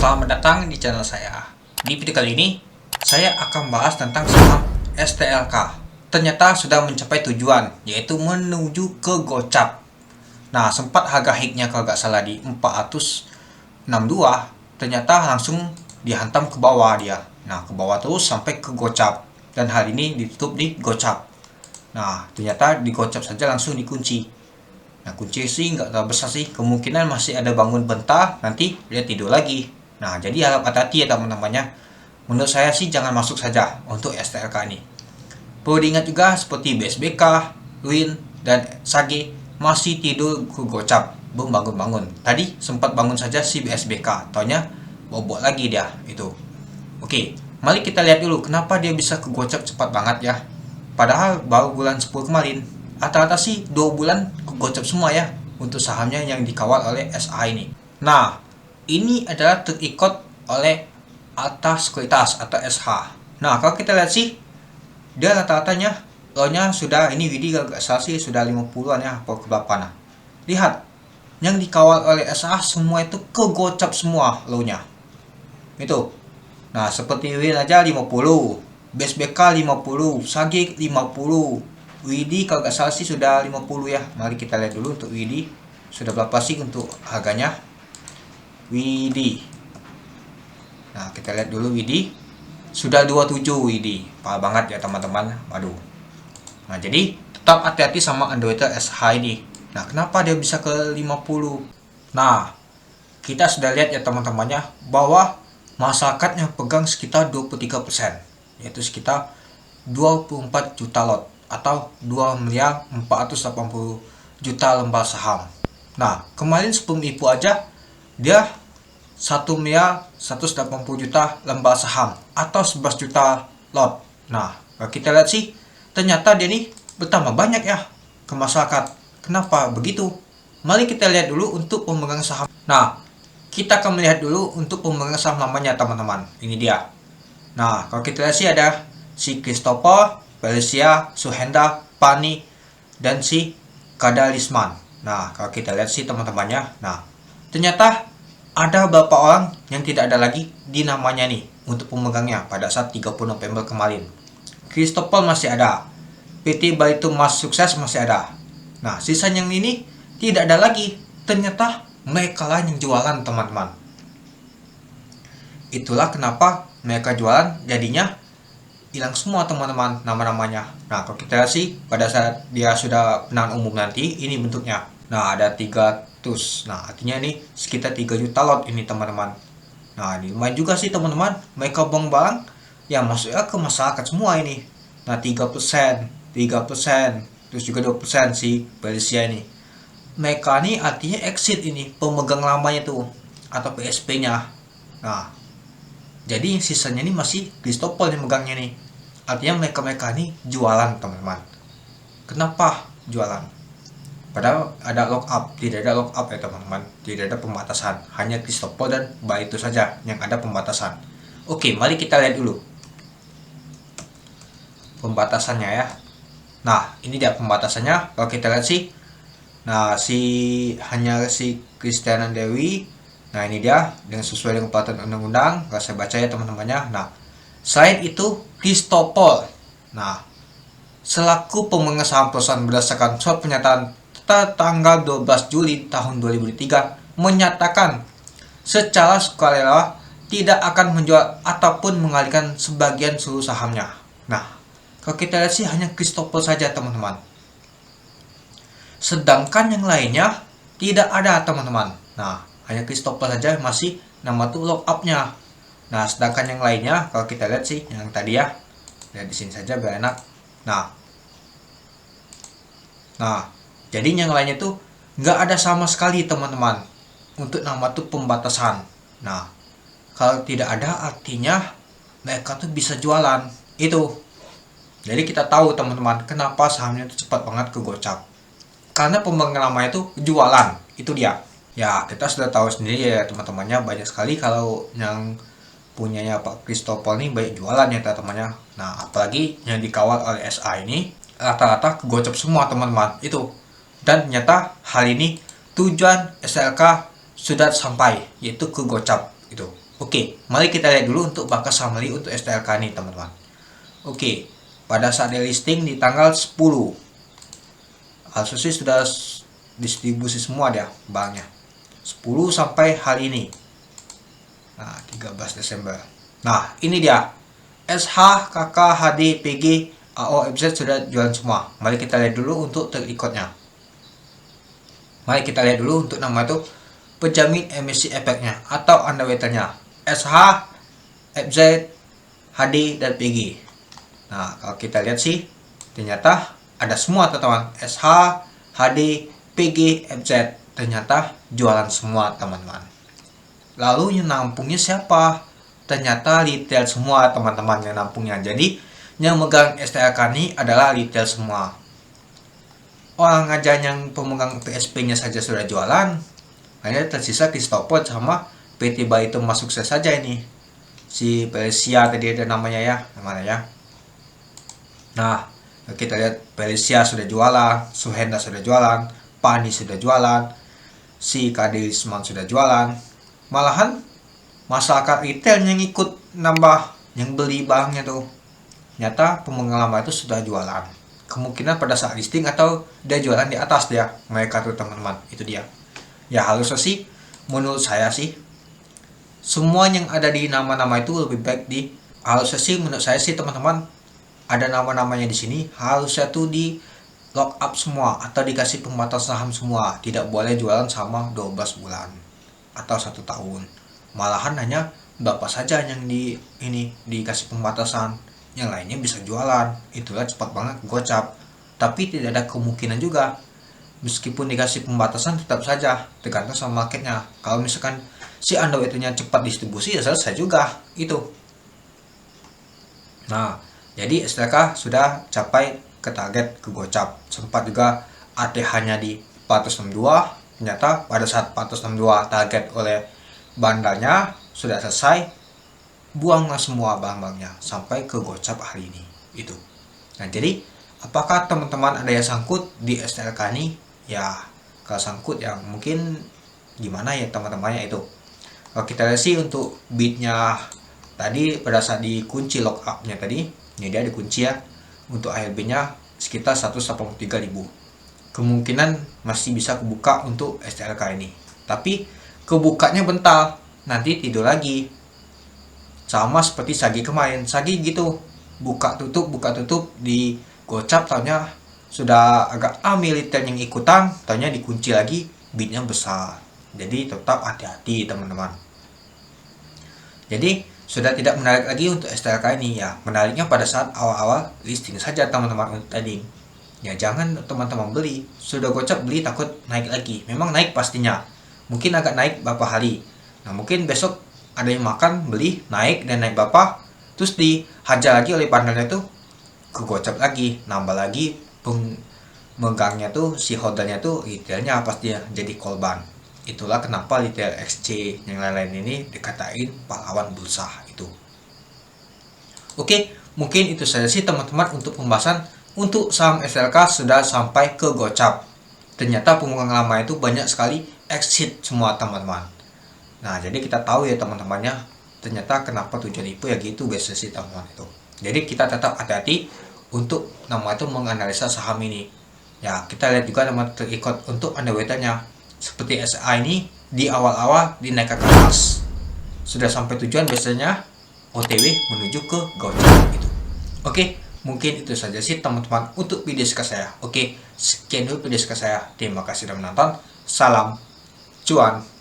Selamat datang di channel saya. Di video kali ini, saya akan bahas tentang saham STLK. Ternyata sudah mencapai tujuan, yaitu menuju ke gocap. Nah, sempat harga hignya kalau nggak salah di 462, ternyata langsung dihantam ke bawah dia. Nah, ke bawah terus sampai ke gocap. Dan hal ini ditutup di gocap. Nah, ternyata di gocap saja langsung dikunci. Nah, kunci sih nggak terlalu besar sih. Kemungkinan masih ada bangun bentar, nanti dia tidur lagi. Nah, jadi harap hati-hati ya teman-temannya. Menurut saya sih jangan masuk saja untuk STLK ini. Perlu diingat juga seperti BSBK, Win, dan Sage masih tidur ke gocap, belum bangun-bangun. Tadi sempat bangun saja si BSBK, taunya bobok lagi dia itu. Oke, mari kita lihat dulu kenapa dia bisa ke gocap cepat banget ya. Padahal baru bulan 10 kemarin. Rata-rata sih 2 bulan kegocap semua ya untuk sahamnya yang dikawal oleh SH ini. Nah, ini adalah terikut oleh Alta Sekuritas atau SH. Nah, kalau kita lihat sih, dia rata-ratanya low-nya sudah, ini Widi gak salah sih sudah 50-an ya, atau ke berapa nah. Lihat, yang dikawal oleh SH semua itu kegocap semua low-nya. Itu. Nah, seperti Win aja 50, BSBK 50, Sage 50, WD kalau nggak salah sih sudah 50 ya. Mari kita lihat dulu untuk WD sudah berapa sih untuk harganya WD. Nah, kita lihat dulu WD sudah 27 WD. Parah banget ya teman-teman. Waduh. Nah, jadi tetap hati-hati sama underwater SH ini. Nah, kenapa dia bisa ke 50? Nah, kita sudah lihat ya teman-temannya bahwa masyarakat yang pegang sekitar 23%, yaitu sekitar 24 juta lot atau 2.480 juta lembar saham. Nah, kemarin sebelum IPO aja dia 1.180 juta lembar saham atau 11 juta lot. Nah, kalau kita lihat sih ternyata dia nih bertambah banyak ya ke masyarakat. Kenapa begitu? Mari kita lihat dulu untuk pemegang saham. Nah, kita akan melihat dulu untuk pemegang saham namanya teman-teman. Ini dia. Nah, kalau kita lihat sih ada si Christopher, Felicia, Suhenda, Pani, dan si Kadalisman. Nah, kalau kita lihat sih teman-temannya, nah, ternyata ada beberapa orang yang tidak ada lagi di namanya nih untuk pemegangnya pada saat 30 November kemarin. Christopher masih ada, PT Baitu Mas Sukses masih ada. Nah, sisa yang ini tidak ada lagi. Ternyata mereka lah yang jualan teman-teman. Itulah kenapa mereka jualan jadinya hilang semua teman-teman nama-namanya. Nah, kalau kita lihat sih pada saat dia sudah penanganan umum nanti ini bentuknya. Nah, ada 300. Nah, artinya ini sekitar 3 juta lot ini teman-teman. Nah, ini lumayan juga sih teman-teman. Mereka buang barang yang masuknya ke masyarakat semua ini. Nah, 3%, 3%, terus juga 2% si Felicia ini. Mereka ini artinya exit ini, pemegang lamanya tuh atau PSP-nya. Nah, jadi sisanya ini masih Christopher yang megangnya nih. Artinya mereka-mereka ini jualan teman-teman. Kenapa jualan? Padahal ada lock up, tidak ada lock up ya teman-teman. Tidak ada pembatasan, hanya Christopher dan Baitu saja yang ada pembatasan. Oke, mari kita lihat dulu pembatasannya ya. Nah, ini dia pembatasannya. Kalau kita lihat sih, nah hanya si Kristiana Dewi. Nah, ini dia dengan sesuai dengan peraturan undang-undang. Kalau saya baca ya teman-temannya. Nah, selain itu Christopher, nah, selaku pemegang saham perusahaan berdasarkan surat pernyataan tanggal 12 Juli tahun 2003 menyatakan secara sukarela tidak akan menjual ataupun mengalihkan sebagian seluruh sahamnya. Nah, kalau kita lihat sih hanya Christopher saja teman-teman. Sedangkan yang lainnya tidak ada teman-teman. Nah, hanya Christopher saja masih nama tuh lock up-nya. Nah, sedangkan yang lainnya kalau kita lihat sih yang tadi ya. Lihat di sini saja biar enak. Nah, jadi yang lainnya tuh nggak ada sama sekali teman-teman untuk nama tuh pembatasan. Nah, kalau tidak ada artinya mereka tuh bisa jualan. Itu. Jadi kita tahu teman-teman kenapa sahamnya itu cepat banget ke gocap. Karena pemegang namanya itu jualan. Itu dia. Ya, kita sudah tahu sendiri ya teman-temannya, banyak sekali kalau yang punyanya Pak Christopher ini banyak jualan ya teman-temannya. Nah, apalagi yang dikawal oleh SI ini rata-rata kegocap semua teman-teman itu. Dan ternyata hal ini tujuan SLK sudah sampai, yaitu ke gocap itu. Oke, mari kita lihat dulu untuk bakal summary untuk STLK ini teman-teman. Oke, pada saat delisting di tanggal 10 Alsusi sudah distribusi semua dia banknya 10 sampai hari ini. Nah, 13 Desember. Nah, ini dia. SH, KK, HD, PG, AO, FZ sudah jualan semua. Mari kita lihat dulu untuk terikutnya. Mari kita lihat dulu untuk nama itu penjamin emisi efeknya atau underwriternya. SH, FZ, HD, dan PG. Nah, kalau kita lihat sih, ternyata ada semua teman-teman. SH, HD, PG, FZ. Ternyata jualan semua teman-teman. Lalu yang nampungnya siapa? Ternyata retail semua teman-teman yang nampungnya. Jadi yang megang STLK ini adalah retail semua. Orang aja yang pemegang PSP-nya saja sudah jualan, hanya tersisa Kristopod sama PT Baritomo Sukses saja ini. Si Pelisia tadi ada namanya ya, namanya ya. Nah, kita lihat Pelisia sudah jualan, Suhenda sudah jualan, Pani sudah jualan, si Kaderisman sudah jualan. Malahan masyarakat retail yang ikut nambah, yang beli barangnya tuh. Nyata pemegang lama itu sudah jualan. Kemungkinan pada saat listing atau dia jualan di atas dia, mereka tuh teman-teman, itu dia. Ya harusnya sih, menurut saya sih, semua yang ada di nama-nama itu lebih baik harusnya sih menurut saya sih teman-teman, ada nama-namanya di sini harusnya tuh di lock up semua atau dikasih pembatas saham semua, tidak boleh jualan sama 12 bulan atau 1 tahun. Malahan hanya bapak saja yang dikasih pembatasan, yang lainnya bisa jualan. Itulah cepat banget gocap. Tapi tidak ada kemungkinan juga, meskipun dikasih pembatasan tetap saja tergantung sama marketnya. Kalau misalkan si Android itunya cepat distribusi ya selesai juga itu. Nah, jadi STLK sudah capai ke target ke gocap. Sempat juga ATH-nya di 462. Ternyata pada saat 462 target oleh bandarnya sudah selesai, buanglah semua barang-barangnya sampai ke gocap hari ini itu. Nah, jadi apakah teman-teman ada yang sangkut di STLK ini? Ya, kalau sangkut ya mungkin gimana ya teman-temannya itu. Kalau kita lihat sih untuk bitnya tadi pada saat dikunci lock up-nya tadi, ini dia dikunci ya. Untuk ALB-nya sekitar 183.000. Kemungkinan masih bisa kebuka untuk STLK ini. Tapi kebukanya bentar, nanti tidur lagi. Sama seperti Sagi kemarin. Sagi gitu, buka tutup di gocap, taunya sudah agak militer yang ikutan, taunya dikunci lagi, bitnya besar. Jadi tetap hati-hati teman-teman. Jadi sudah tidak menarik lagi untuk STLK ini ya. Menariknya pada saat awal-awal listing saja teman-teman untuk trading. Ya jangan teman-teman beli, sudah gocap beli takut naik lagi. Memang naik pastinya. Mungkin agak naik beberapa hari. Nah, mungkin besok ada yang makan, beli, naik dan naik berapa, terus dihajar lagi oleh bandarnya tuh ke gocap lagi, nambah lagi pemegangnya tuh, si holdernya tuh retailnya pasti jadi korban. Itulah kenapa retail XC yang lain-lain ini dikatain pahlawan bursa itu. Oke, mungkin itu saja sih teman-teman untuk pembahasan untuk saham STLK sudah sampai ke gocap. Ternyata pemegang lama itu banyak sekali exit semua teman-teman. Nah, jadi kita tahu ya teman-temannya, ternyata kenapa tujuan itu ya gitu guys sih teman-teman itu. Jadi kita tetap hati-hati untuk nama itu menganalisa saham ini. Ya, kita lihat juga nama terikut untuk underwriternya. Seperti SA ini di awal-awal dinaikkan ke atas. Sudah sampai tujuan biasanya OTW menuju ke gocap gitu. Oke, mungkin itu saja sih teman-teman untuk video saya. Oke, sekian dulu video saya. Terima kasih sudah menonton. Salam cuan.